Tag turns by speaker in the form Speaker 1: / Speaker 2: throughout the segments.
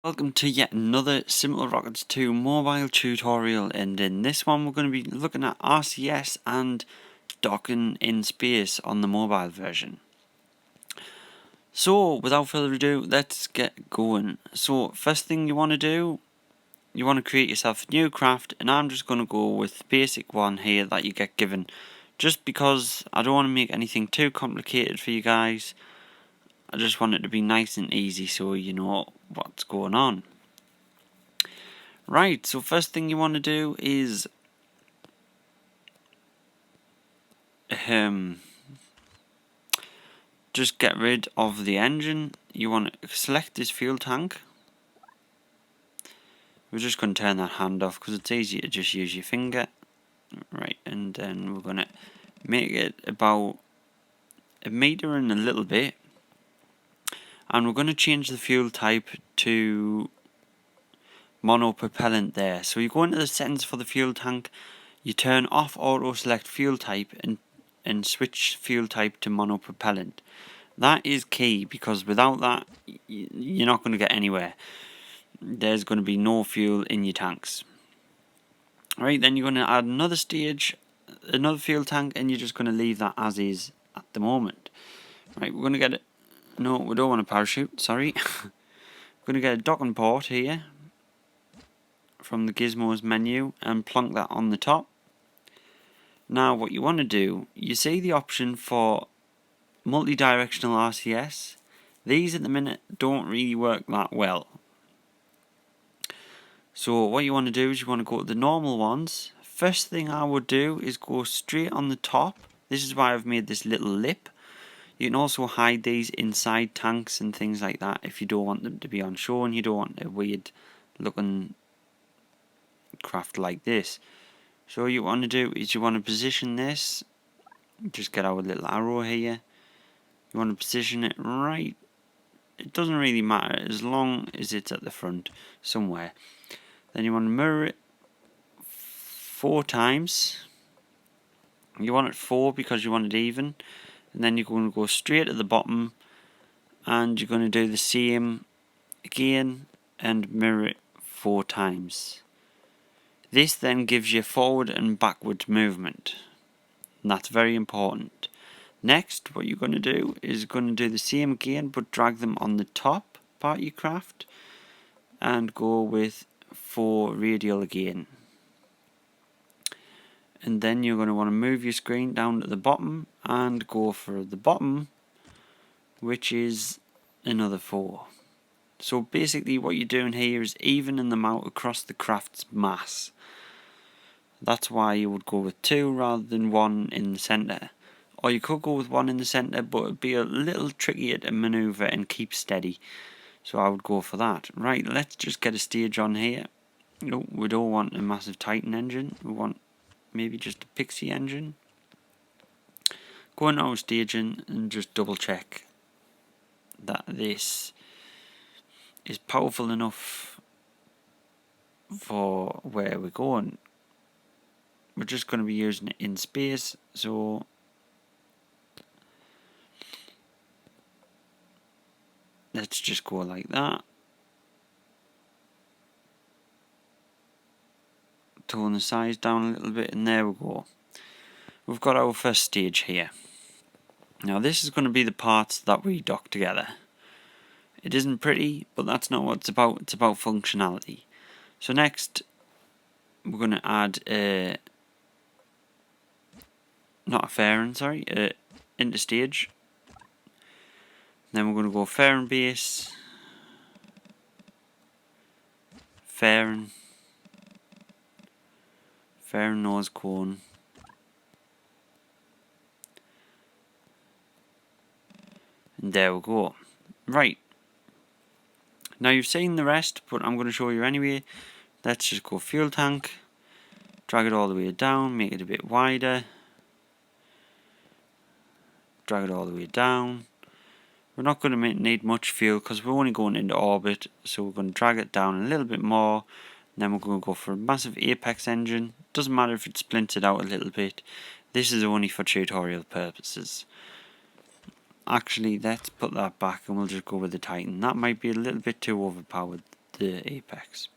Speaker 1: Welcome to yet another SimpleRockets 2 mobile tutorial, and in this one we're going to be looking at RCS and docking in space on the mobile version. So without further ado, let's get going. So first thing you want to do, you want to create yourself a new craft, and I'm just going to go with the basic one here that you get given, just because I don't want to make anything too complicated for you guys. I just want it to be nice and easy so you know what's going on. Right, so first thing you want to do is just get rid of the engine. You want to select this fuel tank. We're just going to turn that hand off because it's easier to just use your finger. Right, and then we're going to make it about a meter and a little bit. And we're going to change the fuel type to monopropellant there. So you go into the settings for the fuel tank, you turn off auto select fuel type and switch fuel type to monopropellant. That is key, because without that you're not going to get anywhere. There's going to be no fuel in your tanks. Right, then you're going to add another stage, another fuel tank, and you're just going to leave that as is at the moment. Right, we're going to get it. No, we don't want a parachute, sorry. We're going to get a docking port here from the gizmos menu and plonk that on the top. Now what you want to do, you see the option for multi-directional RCS. These at the minute don't really work that well. So what you want to do is you want to go to the normal ones. First thing I would do is go straight on the top. This is why I've made this little lip. You can also hide these inside tanks and things like that if you don't want them to be on show and you don't want a weird looking craft like this. So what you want to do is you want to position this, just get our little arrow here. You want to position it right, it doesn't really matter as long as it's at the front somewhere. Then you want to mirror it 4 times. You want it 4 because you want it even. And then you're going to go straight to the bottom and you're going to do the same again and mirror it 4 times. This then gives you forward and backward movement, and that's very important. Next, what you're going to do is going to do the same again, but drag them on the top part of your craft and go with 4 radial again. And then you're going to want to move your screen down to the bottom and go for the bottom, which is another 4. So basically what you're doing here is evening them out across the craft's mass. That's why you would go with 2 rather than 1 in the centre. Or you could go with 1 in the centre, but it'd be a little trickier to manoeuvre and keep steady. So I would go for that. Right, let's just get a stage on here. No, we don't want a massive Titan engine. We want maybe just a Pixie engine. Go into our staging and just double check that this is powerful enough for where we're going. We're just going to be using it in space, so let's just go like that. Tone the size down a little bit, and there we go. We've got our first stage here. Now this is going to be the parts that we dock together. It isn't pretty, but that's not what it's about. It's about functionality. So next, we're going to add not a fairing, sorry, interstage. Then we're going to go fairing base, fairing nose cone, and there we go. Right, now you've seen the rest, but I'm going to show you anyway. Let's just go fuel tank, drag it all the way down, make it a bit wider, drag it all the way down. We're not going to need much fuel because we're only going into orbit, so we're going to drag it down a little bit more, and then we're going to go for a massive apex engine. Doesn't matter if it's splintered out a little bit, this is only for tutorial purposes. Actually, let's put that back and we'll just go with the Titan. That might be a little bit too overpowered, the apex.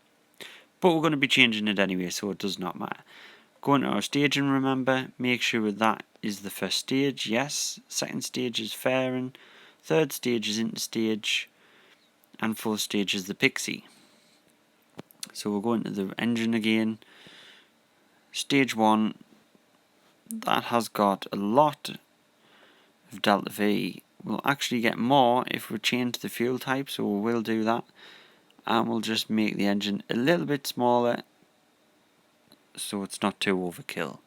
Speaker 1: But we're going to be changing it anyway, so it does not matter. Go into our staging, remember, make sure that is the first stage, yes. Second stage is fairing, third stage is interstage, and fourth stage is the pixie. So we'll go into the engine again. Stage 1, that has got a lot of delta V. We'll actually get more if we change the fuel type, so we will do that. And we'll just make the engine a little bit smaller so it's not too overkill.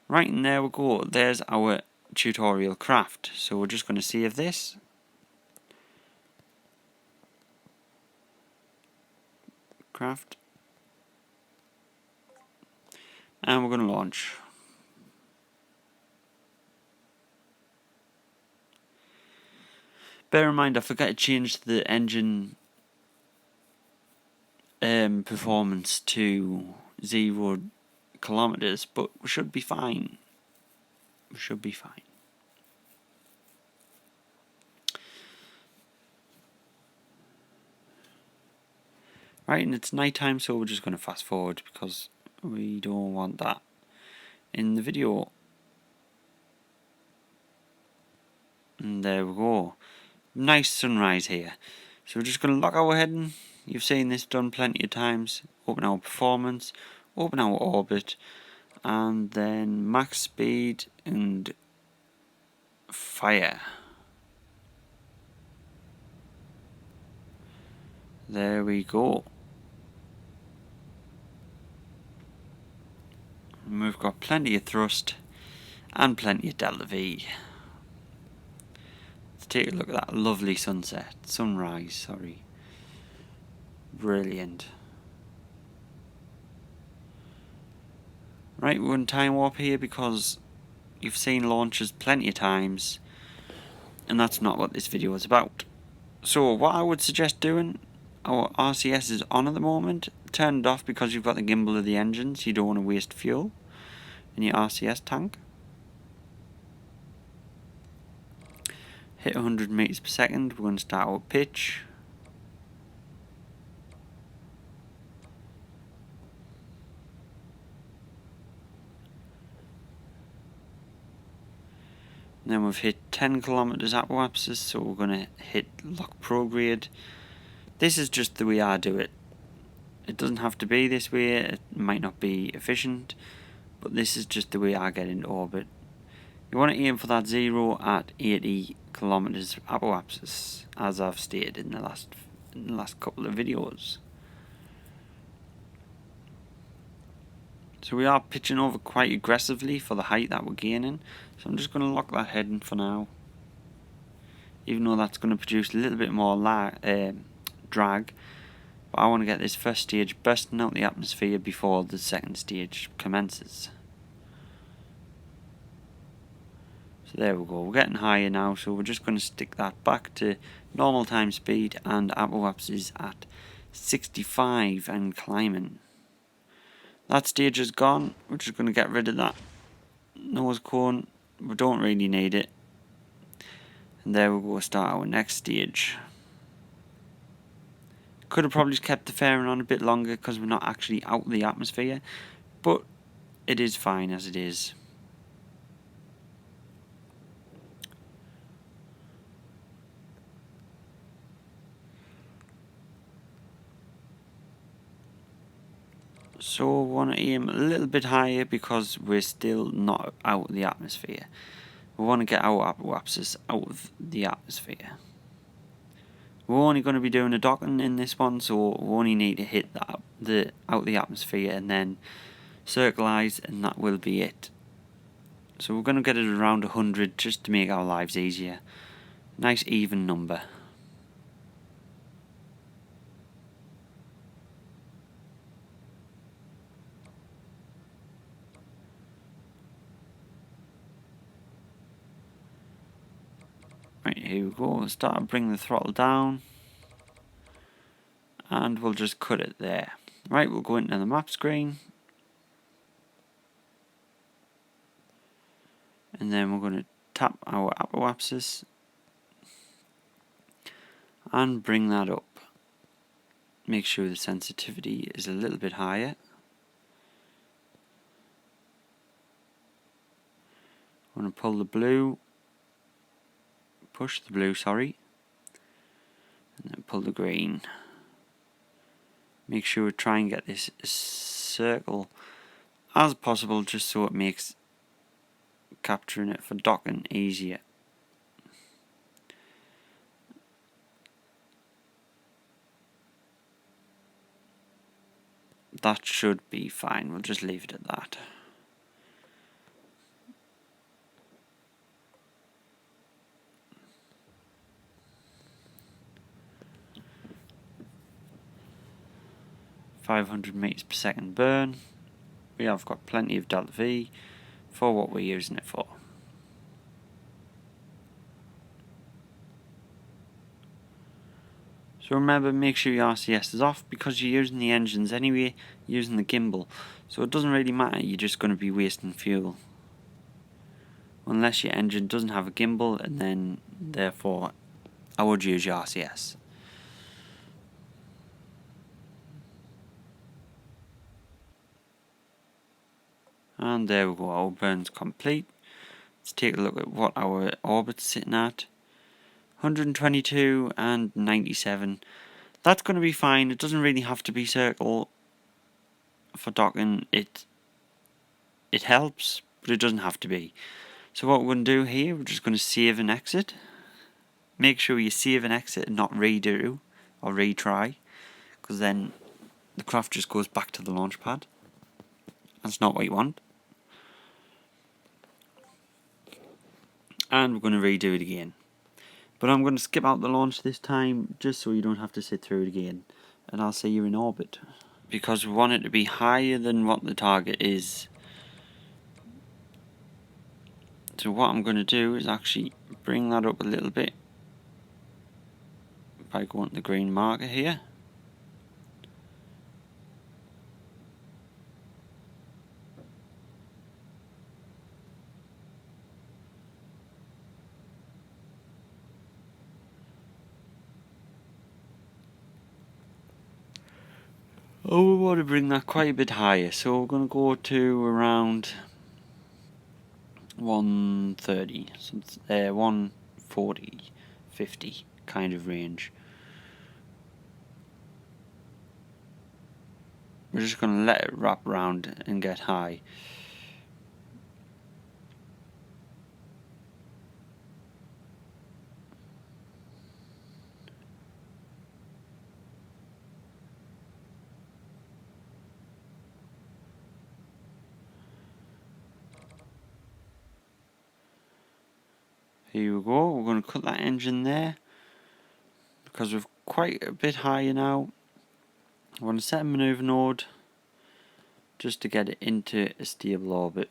Speaker 1: Right, and there we go. There's our tutorial craft. So we're just going to save this. Craft. And we're going to launch. Bear in mind, I forgot to change the engine performance to 0 kilometers, but we should be fine. We should be fine. Right, and it's night time, so we're just going to fast forward because we don't want that in the video. And there we go. Nice sunrise here. So we're just going to lock our heading. You've seen this done plenty of times. Open our performance, open our orbit, and then max speed and fire. There we go. And we've got plenty of thrust and plenty of delta V. Let's take a look at that lovely sunrise, sorry. Brilliant. Right, we're in time warp here because you've seen launches plenty of times, and that's not what this video is about. So what I would suggest doing, our RCS is on at the moment. Turn it off because you've got the gimbal of the engines. You don't want to waste fuel in your RCS tank. Hit 100 meters per second. We're going to start our pitch. And then we've hit 10 kilometers apoapsis, so we're going to hit lock prograde. This is just the way I do it. It doesn't have to be this way, it might not be efficient, but this is just the way I get into orbit. You want to aim for that 0 at 80 kilometers apoapsis, as I've stated in the last couple of videos. So we are pitching over quite aggressively for the height that we're gaining. So I'm just going to lock that heading for now. Even though that's going to produce a little bit more drag. But I want to get this first stage bursting out the atmosphere before the second stage commences. So there we go. We're getting higher now. So we're just going to stick that back to normal time speed and apoapsis at 65 and climbing. That stage is gone. We're just going to get rid of that nose cone. We don't really need it. And there we go, start our next stage. Could have probably kept the fairing on a bit longer because we're not actually out of the atmosphere. But it is fine as it is. So we want to aim a little bit higher because we're still not out of the atmosphere. We want to get our apoapsis out of the atmosphere. We're only going to be doing a docking in this one, so we only need to hit out of the atmosphere and then circleize, and that will be it. So we're going to get it around 100 just to make our lives easier. Nice even number. Right, here we go. We'll start to bring the throttle down. And we'll just cut it there. Right, we'll go into the map screen. And then we're going to tap our apoapsis. And bring that up. make sure the sensitivity is a little bit higher. I'm going to pull the blue, push the blue, sorry, and then pull the green. Make sure we try and get this circle as possible, just so it makes capturing it for docking easier. That should be fine, we'll just leave it at that. .500 meters per second burn. We have got plenty of delta V for what we're using it for. So remember, make sure your RCS is off, because you're using the engines anyway, using the gimbal. So it doesn't really matter, you're just going to be wasting fuel. Unless your engine doesn't have a gimbal, and then therefore I would use your RCS. And there we go, our burn's complete. Let's take a look at what our orbit's sitting at. 122 and 97. That's going to be fine. It doesn't really have to be circle for docking. It helps, but it doesn't have to be. So what we're going to do here, we're just going to save and exit. Make sure you save and exit and not redo or retry, because then the craft just goes back to the launch pad. That's not what you want. And we're going to redo it again. But I'm going to skip out the launch this time, just so you don't have to sit through it again. And I'll say you're in orbit, because we want it to be higher than what the target is. So what I'm going to do is actually bring that up a little bit by going to the green marker here. Oh, we want to bring that quite a bit higher, so we're going to go to around 130, 140, 50 kind of range. We're just going to let it wrap around and get high. Here we go, we're going to cut that engine there, because we're quite a bit higher now. I want to set a maneuver node just to get it into a stable orbit.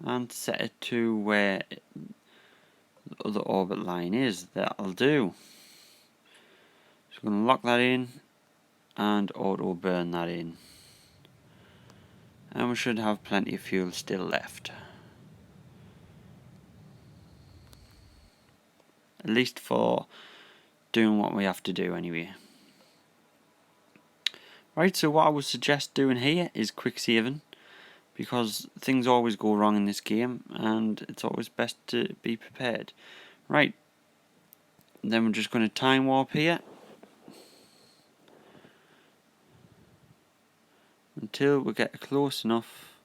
Speaker 1: And set it to where the other orbit line is. That'll do. So we're going to lock that in and auto burn that in. And we should have plenty of fuel still left. At least for doing what we have to do anyway. Right, so what I would suggest doing here is quick saving, because things always go wrong in this game and it's always best to be prepared. Right, then we're just going to time warp here until we get a close enough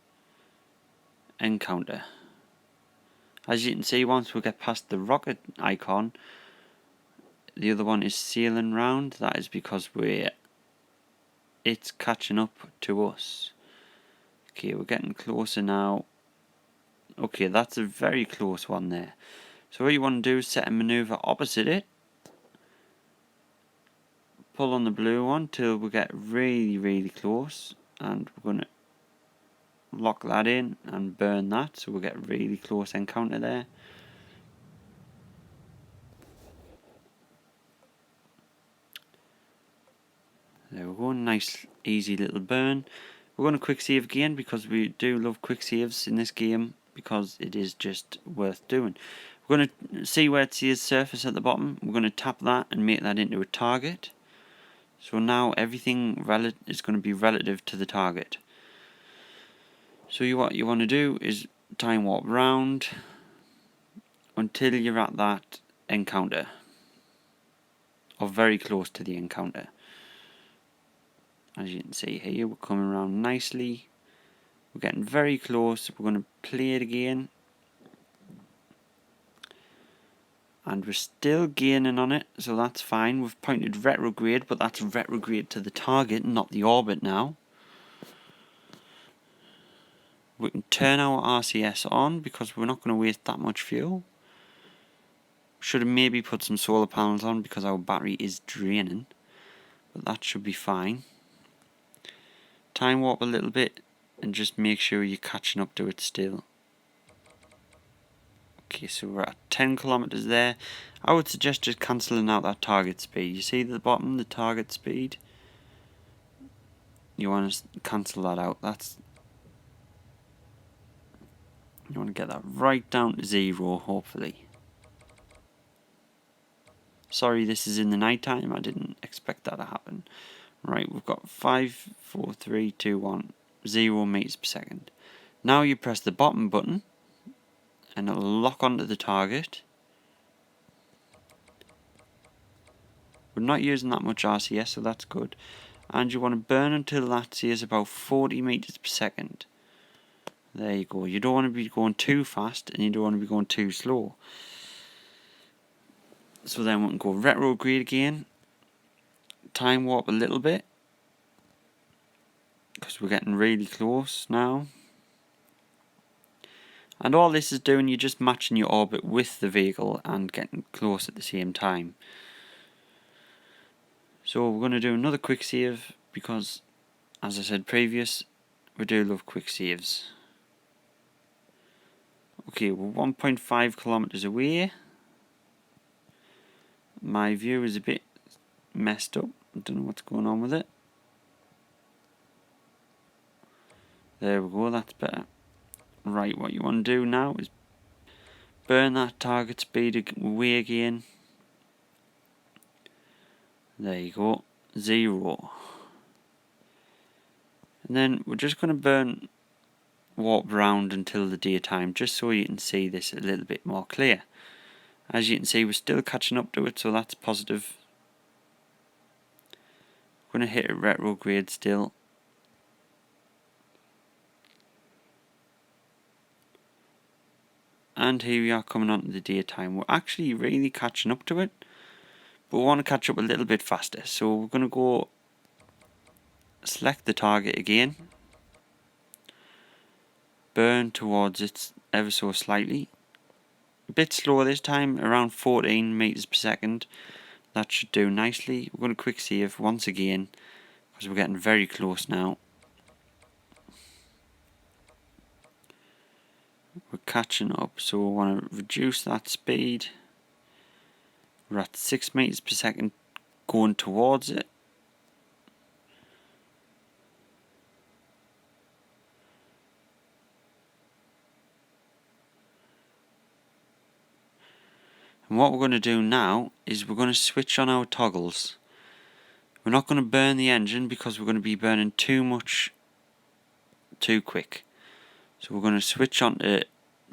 Speaker 1: encounter. As you can see, once we get past the rocket icon, the other one is sailing round. That is because it's catching up to us. Okay, we're getting closer now. Okay, that's a very close one there. So what you want to do is set a maneuver opposite it. Pull on the blue one till we get really, really close, and we're going to lock that in and burn that, so we'll get a really close encounter there. There we go, nice easy little burn. We're going to quick save again, because we do love quick saves in this game. because it is just worth doing. We're going to see where it says surface at the bottom. We're going to tap that and make that into a target. So now everything is going to be relative to the target. So what you want to do is time warp round until you're at that encounter, or very close to the encounter. As you can see here, we're coming around nicely. We're getting very close. We're going to play it again. And we're still gaining on it, so that's fine. We've pointed retrograde, but that's retrograde to the target, not the orbit now. We can turn our RCS on because we're not going to waste that much fuel. Should have maybe put some solar panels on because our battery is draining, but that should be fine. Time warp a little bit and just make sure you're catching up to it still. Okay, so we're at 10 kilometers there. I would suggest just cancelling out that target speed. You see at the bottom, the target speed? You want to cancel that out. You want to get that right down to 0, hopefully. Sorry, this is in the night time. I didn't expect that to happen. Right, we've got 5, 4, 3, 2, 1, 0 meters per second. Now you press the bottom button and it'll lock onto the target. We're not using that much RCS, so that's good. And you want to burn until that says about 40 meters per second. There you go. You don't want to be going too fast and you don't want to be going too slow. So then we can go retrograde again. Time warp a little bit because we're getting really close now. And all this is doing, you're just matching your orbit with the vehicle and getting close at the same time. So we're going to do another quick save because, as I said previous, we do love quick saves. Okay, we're 1.5 kilometers away. My view is a bit messed up. I don't know what's going on with it. There we go, that's better. Right, what you want to do now is burn that target speed away again. There you go, 0. And then we're just going to burn warp round until the daytime, just so you can see this a little bit more clear. As you can see, we're still catching up to it, so that's positive. We're going to hit a retrograde still. And here we are coming on to the daytime. We're actually really catching up to it, but we want to catch up a little bit faster. So we're going to go select the target again, burn towards it ever so slightly. A bit slower this time, around 14 meters per second. That should do nicely. We're going to quick save once again because we're getting very close now. We're catching up, so we want to reduce that speed. We're at 6 meters per second going towards it. And what we're going to do now is we're going to switch on our toggles. We're not going to burn the engine because we're going to be burning too much too quick. So we're going to switch on to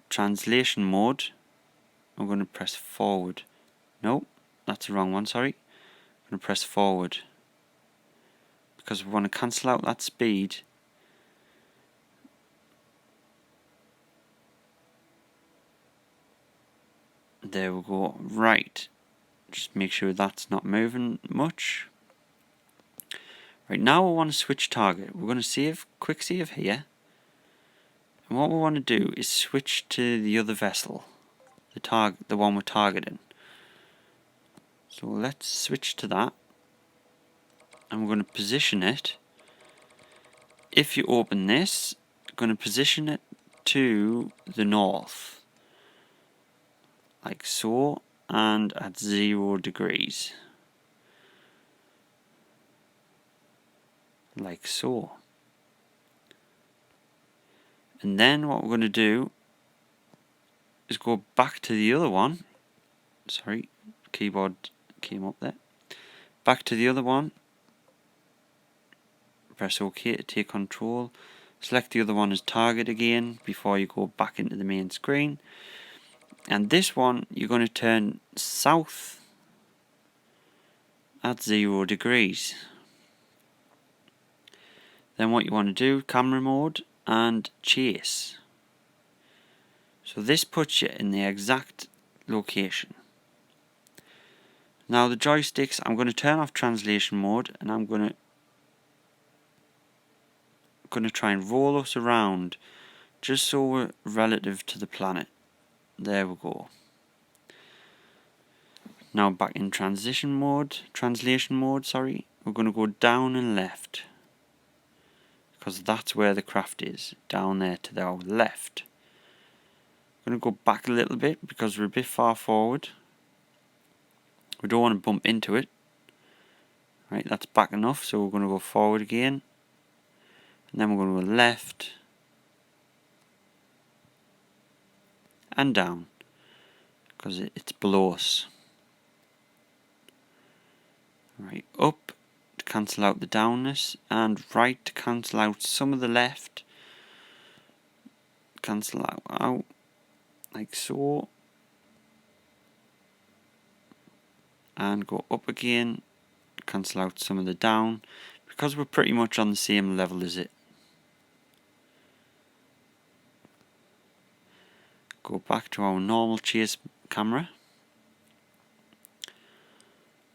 Speaker 1: translation mode. I'm going to press forward. No, that's the wrong one, sorry. I'm going to press forward because we want to cancel out that speed. There we go. Right. Just make sure that's not moving much. Right, now we want to switch target. We're going to save, quick save here. And what we want to do is switch to the other vessel. The one we're targeting. So let's switch to that. And we're going to position it. If you open this, you're going to position it to the north. Like so, and at 0 degrees. Like so. And then what we're going to do is go back to the other one. Sorry, keyboard came up there. Back to the other one. Press OK to take control. Select the other one as target again before you go back into the main screen. And this one you're going to turn south at 0 degrees. Then what you want to do, camera mode and chase. So this puts you in the exact location. Now the joysticks, I'm going to turn off translation mode and I'm going to try and roll us around just so we're relative to the planet. There we go. Now back in translation mode, we're going to go down and left. Because that's where the craft is, down there to our left. I'm going to go back a little bit because we're a bit far forward. We don't want to bump into it. Right, that's back enough, so we're going to go forward again. And then we're going to go left. And down. Because it's below us. Right, up to cancel out the downness. And right to cancel out some of the left. Cancel out like so. And go up again. Cancel out some of the down. Because we're pretty much on the same level as it. Go back to our normal chase camera.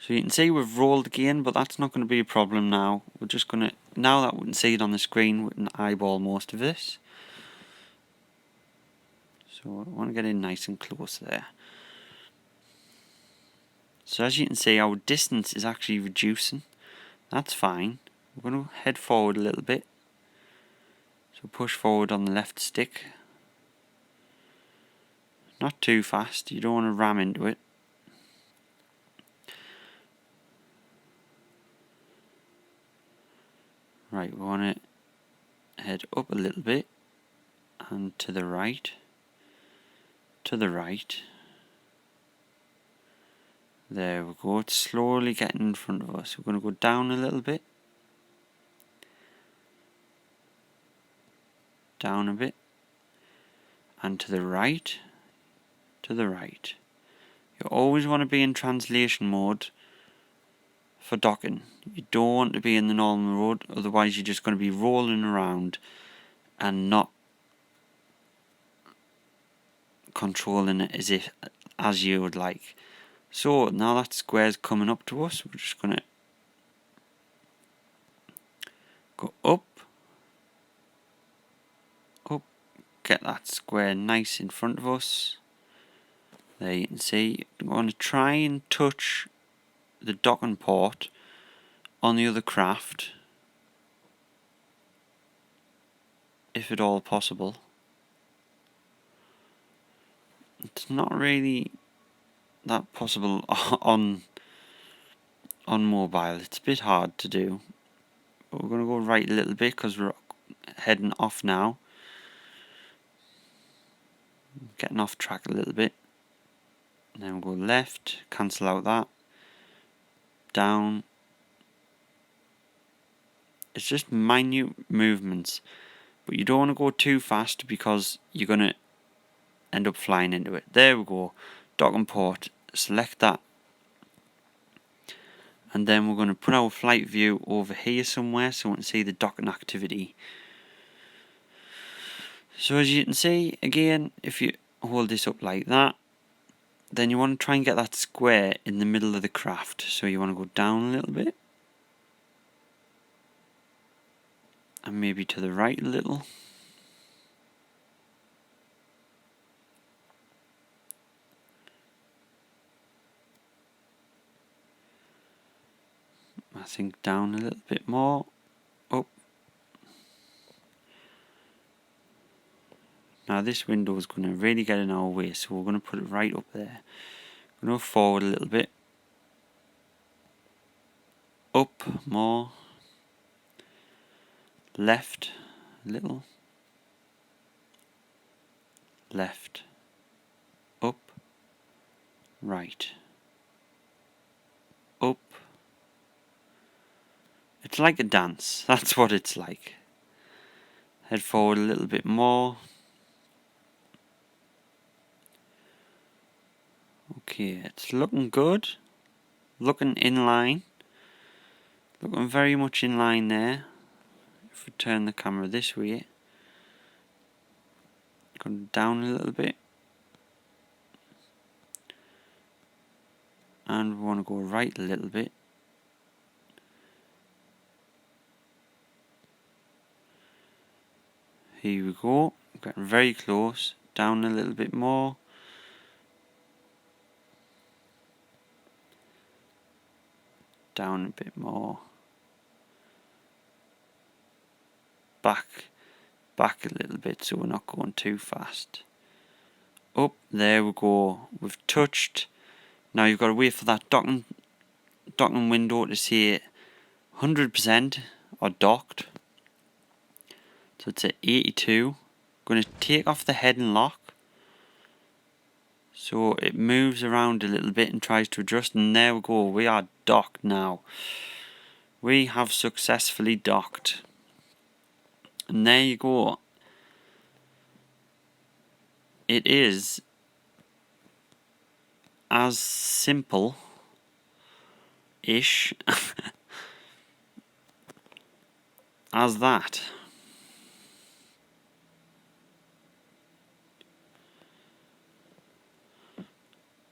Speaker 1: So you can see we've rolled again, but that's not going to be a problem now. We're just going to, now that we can see it on the screen, we can eyeball most of this. So I want to get in nice and close there. So as you can see, our distance is actually reducing. That's fine. We're going to head forward a little bit. So push forward on the left stick. Not too fast, you don't want to ram into it. Right, we want to head up a little bit and to the right, There we go, it's slowly getting in front of us. We're going to go down a little bit, down a bit, and to the right. You always want to be in translation mode for docking. You don't want to be in the normal mode, otherwise you're just going to be rolling around and not controlling it as you would like. So now that square's coming up to us, we're just going to go up, get that square nice in front of us. There you can see, I'm going to try and touch the docking port on the other craft, if at all possible. It's not really that possible on mobile, it's a bit hard to do. But we're going to go right a little bit because we're heading off now. Getting off track a little bit. And then we'll go left, cancel out that. Down. It's just minute movements. But you don't want to go too fast because you're going to end up flying into it. There we go. Docking port. Select that. And then we're going to put our flight view over here somewhere so we can see the docking activity. So as you can see, again, if you hold this up like that, then you want to try and get that square in the middle of the craft. So you want to go down a little bit. And maybe to the right a little. I think down a little bit more. Up. Now this window is going to really get in our way, so we're going to put it right up there. We're going to go forward a little bit. Up more. Left a little. Left. Right. Up. It's like a dance. That's what it's like. Head forward a little bit more. Okay, it's looking good. Looking in line. Looking very much in line there. If we turn the camera this way. Go down a little bit. And we want to go right a little bit. Here we go. Getting very close. Down a little bit more. Down a bit more. Back a little bit so we're not going too fast. Up, there we go. We've touched. Now you've got to wait for that docking window to say 100% or docked. So it's at 82. Going to take off the head and lock. So it moves around a little bit and tries to adjust, and there we go. We are docked now. We have successfully docked. And there you go. It is as simple-ish as that.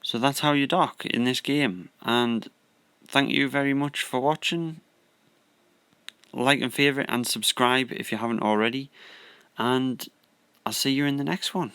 Speaker 1: So that's how you dock in this game. And thank you very much for watching. Like and favourite and subscribe if you haven't already. And I'll see you in the next one.